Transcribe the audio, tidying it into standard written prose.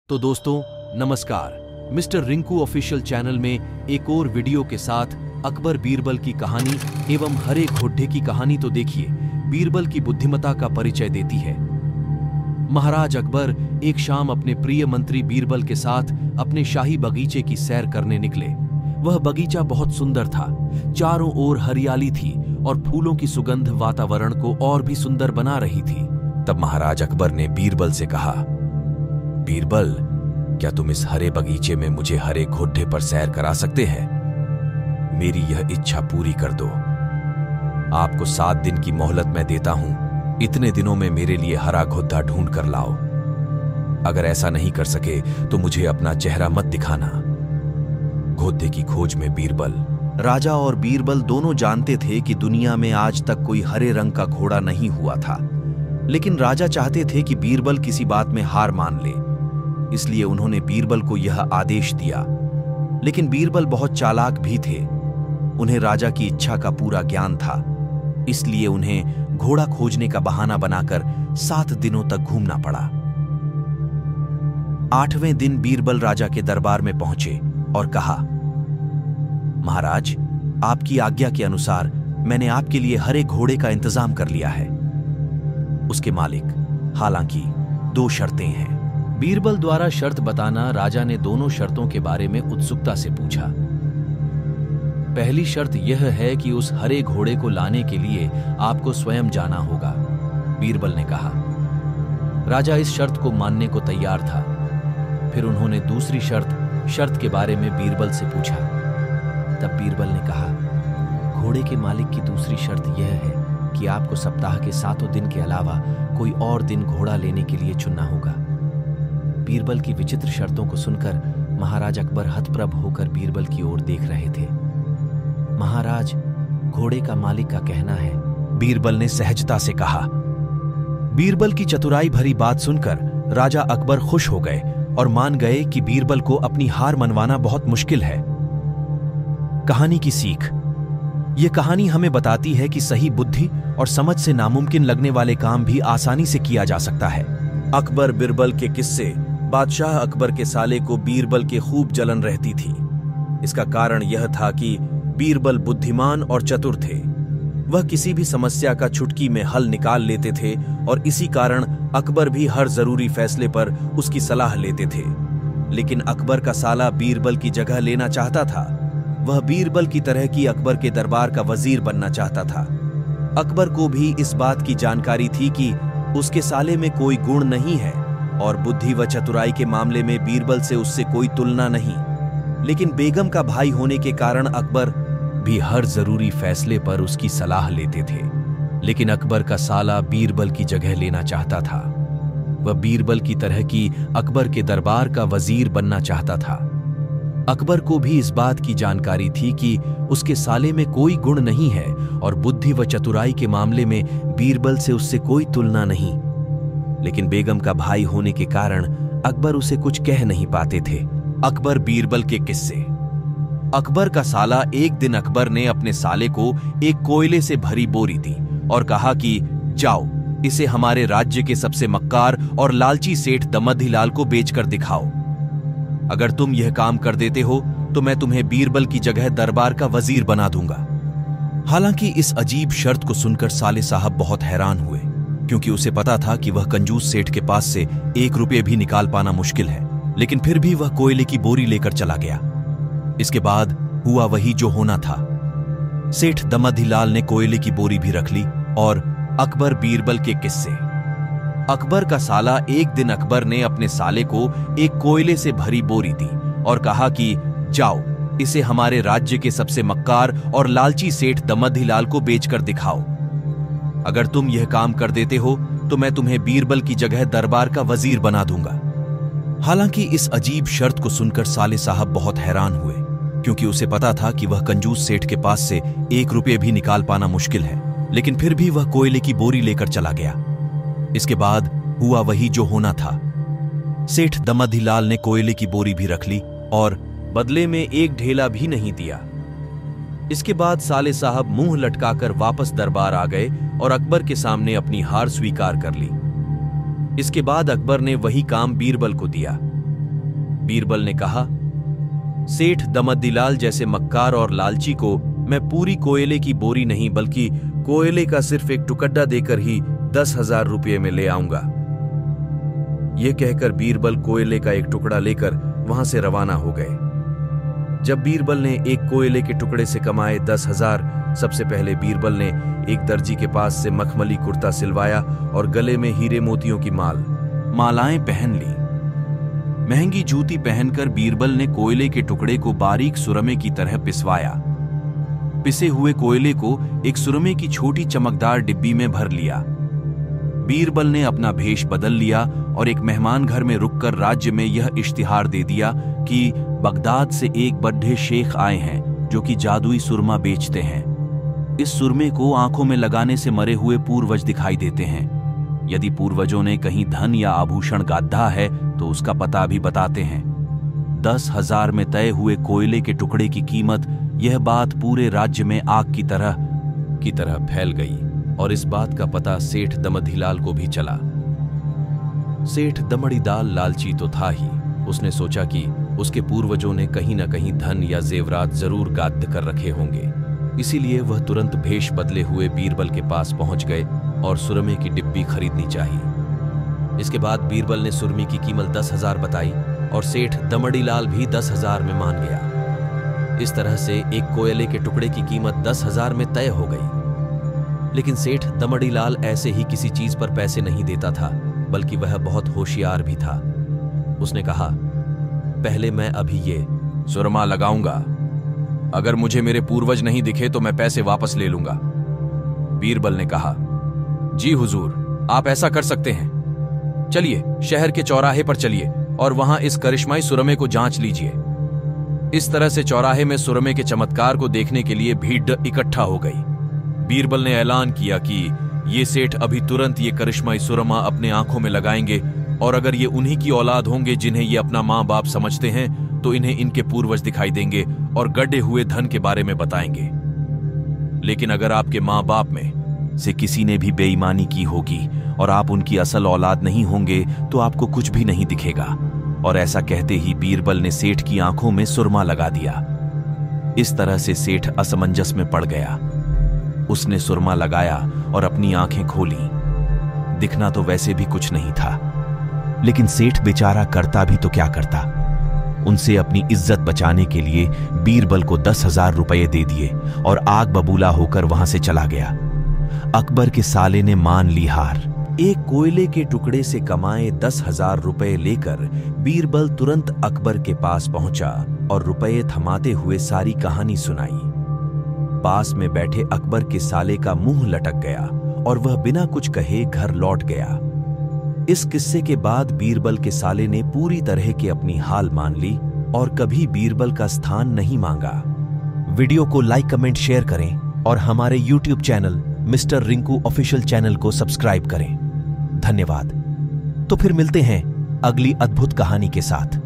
तो दोस्तों नमस्कार, मिस्टर रिंकू ऑफिशियल चैनल में एक और वीडियो के साथ अकबर बीरबल की कहानी एवं हरे घोड़े की कहानी तो देखिए बीरबल की बुद्धिमत्ता का परिचय देती है। महाराज अकबर एक शाम अपने प्रिय मंत्री बीरबल के साथ अपने शाही बगीचे की सैर करने निकले। वह बगीचा बहुत सुंदर था, चारों ओर हरियाली थी और फूलों की सुगंध वातावरण को और भी सुंदर बना रही थी। तब महाराज अकबर ने बीरबल से कहा, बीरबल, क्या तुम इस हरे बगीचे में मुझे हरे घोड़े पर सैर करा सकते हैं? मेरी यह इच्छा पूरी कर दो। आपको 7 दिन की मोहलत मैं देता हूं। इतने दिनों में मेरे लिए हरा घोड़ा ढूंढ कर लाओ। अगर ऐसा नहीं कर सके तो मुझे अपना चेहरा मत दिखाना। घोड़े की खोज में बीरबल। राजा और बीरबल दोनों जानते थे कि दुनिया में आज तक कोई हरे रंग का घोड़ा नहीं हुआ था, लेकिन राजा चाहते थे कि बीरबल किसी बात में हार मान ले, इसलिए उन्होंने बीरबल को यह आदेश दिया। लेकिन बीरबल बहुत चालाक भी थे। उन्हें राजा की इच्छा का पूरा ज्ञान था, इसलिए उन्हें घोड़ा खोजने का बहाना बनाकर 7 दिनों तक घूमना पड़ा। 8वें दिन बीरबल राजा के दरबार में पहुंचे और कहा, महाराज, आपकी आज्ञा के अनुसार मैंने आपके लिए हरे घोड़े का इंतजाम कर लिया है। उसके मालिक, हालांकि 2 शर्तें हैं। बीरबल द्वारा शर्त बताना राजा ने दोनों शर्तों के बारे में उत्सुकता से पूछा। पहली शर्त यह है कि उस हरे घोड़े को लाने के लिए आपको स्वयं जाना होगा, बीरबल ने कहा। राजा इस शर्त को मानने को तैयार था। फिर उन्होंने दूसरी शर्त के बारे में बीरबल से पूछा। तब बीरबल ने कहा, घोड़े के मालिक की दूसरी शर्त यह है कि आपको सप्ताह के 7 दिन के अलावा कोई और दिन घोड़ा लेने के लिए चुनना होगा। बीरबल की विचित्र शर्तों को सुनकर महाराज अकबर हतप्रभ होकर बीरबल की ओर देख रहे थे। महाराज, घोड़े का मालिक का कहना है, बीरबल ने सहजता से कहा। बीरबल की चतुराई भरी बात सुनकर राजा अकबर खुश हो गए और मान गए कि बीरबल को अपनी हार मनवाना बहुत मुश्किल है। कहानी की सीख। यह कहानी हमें बताती है कि सही बुद्धि और समझ से नामुमकिन लगने वाले काम भी आसानी से किया जा सकता है। अकबर बीरबल के किस्से। बादशाह अकबर के साले को बीरबल के खूब जलन रहती थी। इसका कारण यह था कि बीरबल बुद्धिमान और चतुर थे। वह किसी भी समस्या का चुटकी में हल निकाल लेते थे और इसी कारण अकबर भी हर जरूरी फैसले पर उसकी सलाह लेते थे। लेकिन अकबर का साला बीरबल की जगह लेना चाहता था। वह बीरबल की तरह की अकबर के दरबार का वजीर बनना चाहता था। अकबर को भी इस बात की जानकारी थी कि उसके साले में कोई गुण नहीं है और बुद्धि व चतुराई के मामले में बीरबल से उससे कोई तुलना नहीं। लेकिन बेगम का भाई होने के कारण अकबर भी हर जरूरी फैसले पर उसकी सलाह लेते थे। लेकिन अकबर का साला बीरबल की जगह लेना चाहता था। वह बीरबल की तरह की अकबर के दरबार का वजीर बनना चाहता था। अकबर को भी इस बात की जानकारी थी कि उसके साले में कोई गुण नहीं है और बुद्धि व चतुराई के मामले में बीरबल से उससे कोई तुलना नहीं। लेकिन बेगम का भाई होने के कारण अकबर उसे कुछ कह नहीं पाते थे। अकबर बीरबल के किस्से। अकबर का साला। एक दिन अकबर ने अपने साले को एक कोयले से भरी बोरी दी और कहा कि जाओ, इसे हमारे राज्य के सबसे मक्कार और लालची सेठ दमदहीलाल को बेचकर दिखाओ। अगर तुम यह काम कर देते हो तो मैं तुम्हें बीरबल की जगह दरबार का वजीर बना दूंगा। हालांकि इस अजीब शर्त को सुनकर साले साहब बहुत हैरान हुए, क्योंकि उसे पता था कि वह कंजूस सेठ के पास से 1 रुपये भी निकाल पाना मुश्किल है। लेकिन फिर भी वह कोयले की बोरी लेकर चला गया। इसके बाद हुआ वही जो होना था। सेठ दमदहीलाल ने कोयले की बोरी भी रख ली। और अकबर बीरबल के किस्से। अकबर का साला। एक दिन अकबर ने अपने साले को एक कोयले से भरी बोरी दी और कहा कि जाओ, इसे हमारे राज्य के सबसे मक्कार और लालची सेठ दमदहीलाल को बेचकर दिखाओ। अगर तुम यह काम कर देते हो तो मैं तुम्हें बीरबल की जगह दरबार का वजीर बना दूंगा। हालांकि इस अजीब शर्त को सुनकर साले साहब बहुत हैरान हुए, क्योंकि उसे पता था कि वह कंजूस सेठ के पास से 1 रुपये भी निकाल पाना मुश्किल है। लेकिन फिर भी वह कोयले की बोरी लेकर चला गया। इसके बाद हुआ वही जो होना था। सेठ दमदहीलाल ने कोयले की बोरी भी रख ली और बदले में 1 ढेला भी नहीं दिया। इसके बाद साले साहब मुंह लटकाकर वापस दरबार आ गए और अकबर के सामने अपनी हार स्वीकार कर ली। इसके बाद अकबर ने वही काम बीरबल को दिया। बीरबल ने कहा, सेठ दमद्दीलाल जैसे मक्कार और लालची को मैं पूरी कोयले की बोरी नहीं बल्कि कोयले का सिर्फ एक टुकड़ा देकर ही 10,000 रुपये में ले आऊंगा। यह कहकर बीरबल कोयले का एक टुकड़ा लेकर वहां से रवाना हो गए। जब बीरबल ने एक कोयले के टुकड़े से कमाए 10,000, सबसे पहले बीरबल ने एक दर्जी के पास से मखमली कुर्ता सिलवाया और गले में हीरे मोतियों की मालाएं पहन ली। महंगी जूती पहनकर बीरबल ने कोयले के टुकड़े को बारीक सुरमे की तरह पिसवाया। पिसे हुए कोयले को एक सुरमे की छोटी चमकदार डिब्बी में भर लिया। बीरबल ने अपना भेष बदल लिया और एक मेहमान घर में रुककर राज्य में यह इश्तिहार दे दिया कि बगदाद से एक बड्ढे शेख आए हैं जो कि जादुई सुरमा बेचते हैं। इस सुरमे को आंखों में लगाने से मरे हुए पूर्वज दिखाई देते हैं। यदि पूर्वजों ने कहीं धन या आभूषण गाधा है तो उसका पता भी बताते हैं। 10,000 में तय हुए कोयले के टुकड़े की कीमत, यह बात पूरे राज्य में आग की तरह फैल गई और इस बात का पता सेठ दमद्दीलाल को भी चला। सेठ दमड़ीलाल लालची तो था ही। उसने सोचा कि उसके पूर्वजों ने कहीं न कहीं धन या जेवरात जरूर गाद कर रखे होंगे। इसीलिए वह तुरंत भेष बदले हुए बीरबल के पास पहुंच गए और सुरमे की डिब्बी खरीदनी चाहिए। इसके बाद बीरबल ने सुरमे की कीमत 10,000 बताई और सेठ दमड़ीलाल भी 10,000 में मान गया। इस तरह से एक कोयले के टुकड़े की कीमत 10,000 में तय हो गई। लेकिन सेठ दमड़ीलाल ऐसे ही किसी चीज पर पैसे नहीं देता था, बल्कि वह बहुत होशियार भी था। उसने कहा, पहले मैं अभी ये सुरमा लगाऊंगा। अगर मुझे मेरे पूर्वज नहीं दिखे तो मैं पैसे वापस ले लूंगा। बीरबल ने कहा, जी हुजूर, आप ऐसा कर सकते हैं। चलिए शहर के चौराहे पर चलिए और वहां इस करिश्माई सुरमे को जांच लीजिए। इस तरह से चौराहे में सुरमे के चमत्कार को देखने के लिए भीड़ इकट्ठा हो गई। बीरबल ने ऐलान किया कि ये सेठ अभी तुरंत ये करिश्माई सुरमा अपने आंखों में लगाएंगे और अगर ये उन्हीं की औलाद होंगे जिन्हें ये अपना माँ बाप समझते हैं तो इन्हें इनके पूर्वज दिखाई देंगे और गड्ढे हुए धन के बारे में बताएंगे। लेकिन अगर आपके माँ बाप में से किसी ने भी बेईमानी की होगी और आप उनकी असल औलाद नहीं होंगे तो आपको कुछ भी नहीं दिखेगा। और ऐसा कहते ही बीरबल ने सेठ की आंखों में सुरमा लगा दिया। इस तरह से सेठ असमंजस में पड़ गया। उसने सुरमा लगाया और अपनी आंखें खोली। दिखना तो वैसे भी कुछ नहीं था, लेकिन सेठ बेचारा करता भी तो क्या करता। उनसे अपनी इज्जत बचाने के लिए बीरबल को 10,000 रुपये दे दिए और आग बबूला होकर वहां से चला गया। अकबर के साले ने मान ली हार। एक कोयले के टुकड़े से कमाए 10,000 रुपये लेकर बीरबल तुरंत अकबर के पास पहुंचा और रुपये थमाते हुए सारी कहानी सुनाई। पास में बैठे अकबर के साले का मुंह लटक गया और वह बिना कुछ कहे घर लौट गया। इस किस्से के बाद बीरबल के साले ने पूरी तरह के अपनी हाल मान ली और कभी बीरबल का स्थान नहीं मांगा। वीडियो को लाइक, कमेंट, शेयर करें और हमारे YouTube channel mister Rinku official channel को सब्सक्राइब करें। धन्यवाद। तो फिर मिलते हैं अगली अद्भुत कहानी के साथ।